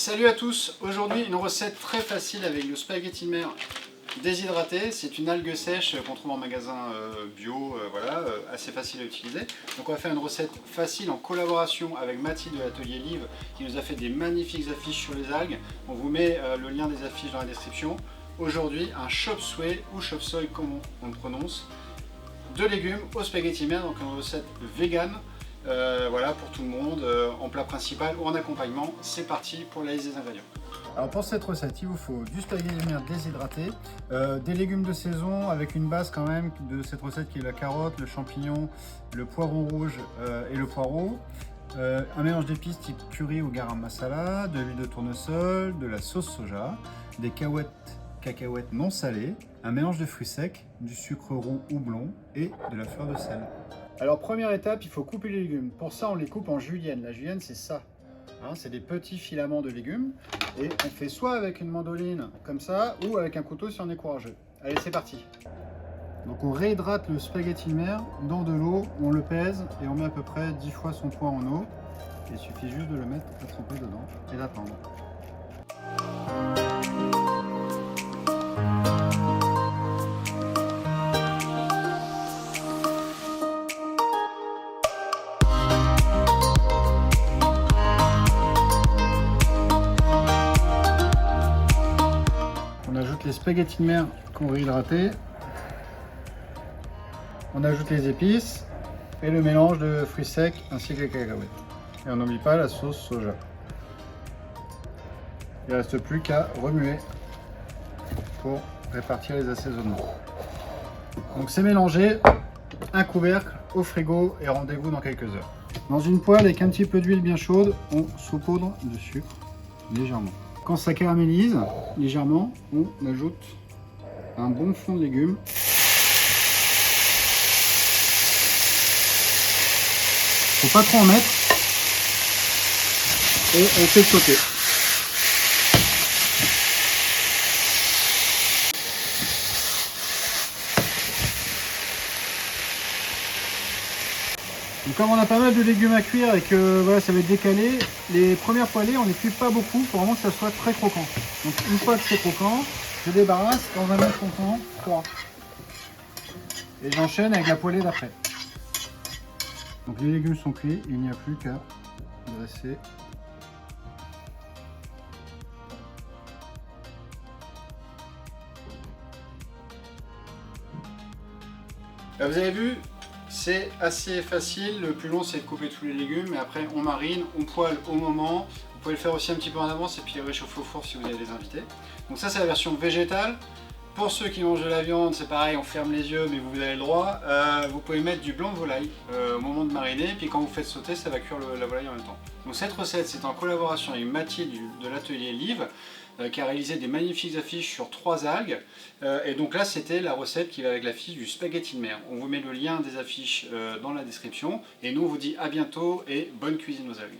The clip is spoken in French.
Salut à tous, aujourd'hui une recette très facile avec le spaghetti de mer déshydraté. C'est une algue sèche qu'on trouve en magasin bio, assez facile à utiliser. Donc on va faire une recette facile en collaboration avec Mathilde de l'atelier Live qui nous a fait des magnifiques affiches sur les algues. On vous met le lien des affiches dans la description. Aujourd'hui un chop suey ou chop suey comme on le prononce, de légumes au spaghetti de mer, donc une recette vegan. Voilà, pour tout le monde, en plat principal ou en accompagnement. C'est parti pour la liste des ingrédients. Alors pour cette recette, il vous faut du spaghetti de mer déshydraté, des légumes de saison avec une base quand même de cette recette qui est la carotte, le champignon, le poivron rouge et le poireau, un mélange d'épices type curry ou garam masala, de l'huile de tournesol, de la sauce soja, des cacahuètes non salées, un mélange de fruits secs, du sucre roux ou blond et de la fleur de sel. Alors première étape, il faut couper les légumes. Pour ça, on les coupe en julienne. La julienne, c'est ça. Hein, c'est des petits filaments de légumes. Et on fait soit avec une mandoline, comme ça, ou avec un couteau si on est courageux. Allez, c'est parti. Donc on réhydrate le spaghetti de mer dans de l'eau, on le pèse et on met à peu près 10 fois son poids en eau. Il suffit juste de le mettre à tremper dedans et d'attendre. On ajoute les spaghettis de mer qu'on réhydraté. On ajoute les épices et le mélange de fruits secs ainsi que les cacahuètes. Et on n'oublie pas la sauce soja. Il ne reste plus qu'à remuer pour répartir les assaisonnements. Donc c'est mélangé, un couvercle au frigo et rendez-vous dans quelques heures. Dans une poêle avec un petit peu d'huile bien chaude, on saupoudre de sucre légèrement. Quand ça caramélise légèrement, on ajoute un bon fond de légumes. Faut pas trop en mettre. Et on fait sauter. Donc comme on a pas mal de légumes à cuire et que voilà, ça va être décalé, les premières poêlées on les cuit pas beaucoup pour vraiment que ça soit très croquant. Donc une fois que c'est croquant, je débarrasse dans un autre contenant froid. Et j'enchaîne avec la poêlée d'après. Donc les légumes sont cuits, il n'y a plus qu'à dresser. Là, vous avez vu, c'est assez facile. Le plus long c'est de couper tous les légumes, mais après on marine, on poêle au moment. Vous pouvez le faire aussi un petit peu en avance et puis les réchauffer au four si vous avez des invités. Donc ça c'est la version végétale. Pour ceux qui mangent de la viande, c'est pareil, on ferme les yeux mais vous avez le droit. Vous pouvez mettre du blanc de volaille au moment de mariner, et puis quand vous faites sauter, ça va cuire la volaille en même temps. Donc cette recette, c'est en collaboration avec Mathilde de l'atelier Live, qui a réalisé des magnifiques affiches sur 3 algues. Et donc là, c'était la recette qui va avec l'affiche du spaghetti de mer. On vous met le lien des affiches dans la description. Et nous, on vous dit à bientôt et bonne cuisine aux algues.